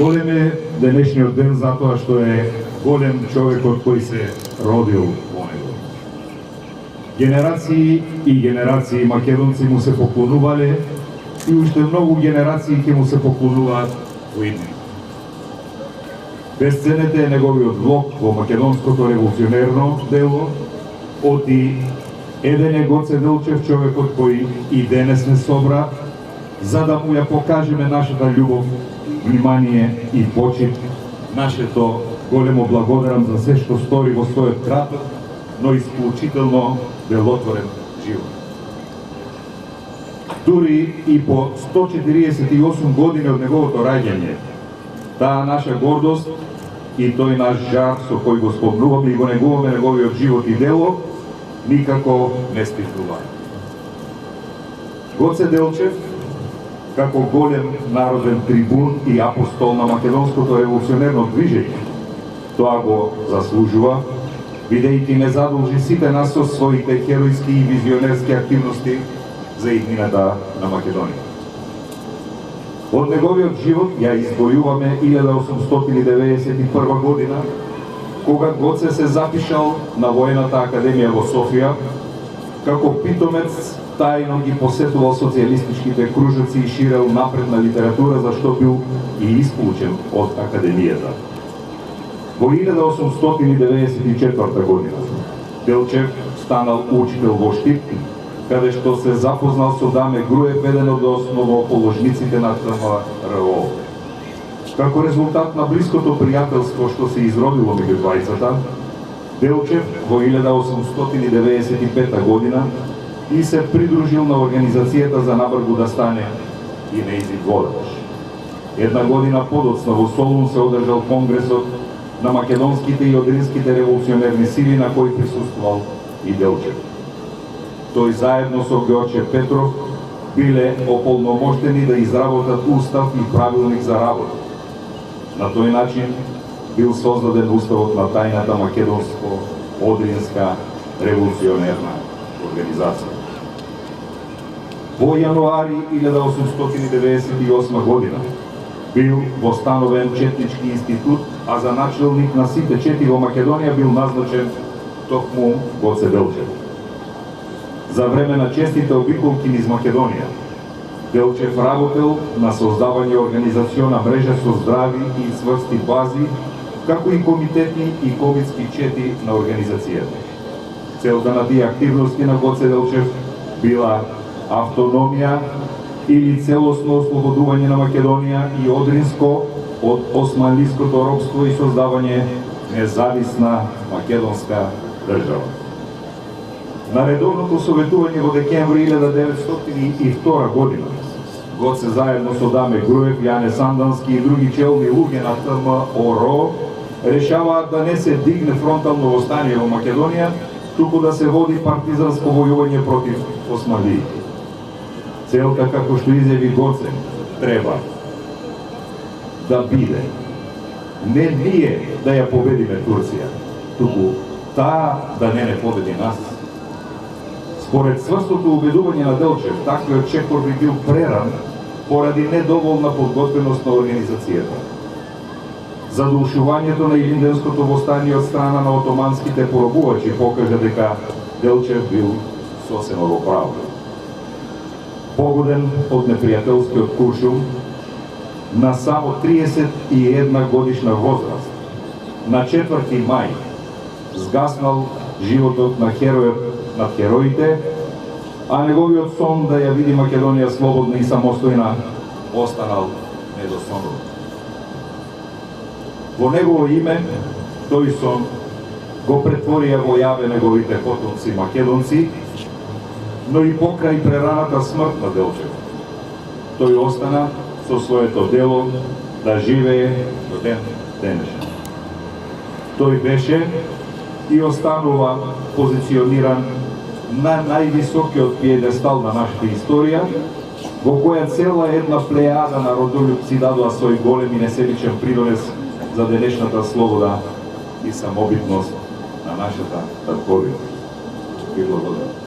Голем е денешниот ден затоа што е голем човекот кој се родил во него. Генерации и генерации македонци му се поклонувале и уште многу генерации ќе му се поклонуваат во иднина. Бесценет е неговиот влог во македонското револуционерно дело, оти еден е Гоце Делчев, човекот кој и денес не собра, за да му ја покажеме нашата љубов, внимание и почит, нашето големо благодарам за се што стори во својот краток, но исклучително делотворен живот. Дури и по 148 години од неговото раѓање, таа наша гордост и тој наш жар со кој го спомнуваме и го негуваме неговиот живот и дело, никако не стихнува. Гоце Делчев, како голем народен трибун и апостол на македонското револуционерно движење, тоа го заслужува, бидејќи не задолжи сите нас со своите херојски и визионерски активности за иднината на Македонија. Од неговиот живот ја избојуваме 1891 година, кога Гоце се запишал на Воената академија во Софија, како питомец тајно ги посетувал социјалистичките кружоци и ширел напредна литература, за што бил и исклучен од академијата. Во 1894 година Делчев станал учител во Штип, каде што се запознал со Даме Груев, еден од основоположниците на ТМРО. Како резултат на блиското пријателство што се изродило меѓу двајцата, Делчев во 1895 година и се придружил на Организацијата за набргу да стане и нејзин водач. Една година подоцна во Солун се одржал конгресот на македонските и одринските револуционерни сили, на кој присуствувал и Делчев. Тој заедно со Георче Петров биле ополномоштени да изработат устав и правилник за работа. На тој начин бил создаден уставот на тајната македонско-одринска револуционерна организација. Во јануари 1898 година бил востановен Четнички институт, а за начелник на сите чети во Македонија бил назначен токму Гоце Делчев. За време на честите обиколки низ Македонија, Делчев работел на создавање организациона мрежа со здрави и сврсти бази, како и комитети и комитски чети на организацијата. Целта на тие активности на Гоце Делчев била автономија или целосно ослободување на Македонија и Одринско од османлиското робство и создавање независна македонска држава. На редовното советување во декември 1902 година, Гоце заедно со Даме Груев, Јане Сандански и други челни луѓе на ТМОРО решаваат да не се дигне фронтално востание во Македонија, туку да се води партизанско војување против османлиите. Целта, како што изјави Гоце, треба да биде не ние да ја победиме Турција, туку таа да не победи нас. Според сврстото убедување на Делчев, таквиот чекор би бил преран поради недоволна подготвеност на организацијата. Задушувањето на Илинденското востание од страна на отоманските поробувачи покажа дека Делчев бил сосема во право. Погоден од непријателскиот куршум, на само 31 годишна возраст, на 4 мај, згаснал животот на херојот над хероите, а неговиот сон да ја види Македонија слободна и самостојна останал недосонуван. Во негово име, тој сон го претворија во јаве неговите потомци македонци, но и покрај прераната смрт на Делчев, тој остана со своето дело да живее до ден денешен. Тој беше и останува позициониран на највисокиот пиедестал на нашата историја, во која цела една плејада на родолюбци дадоа свој голем и несебичен придонес за денешната слобода и самобитност на нашата татковина. И благодарам.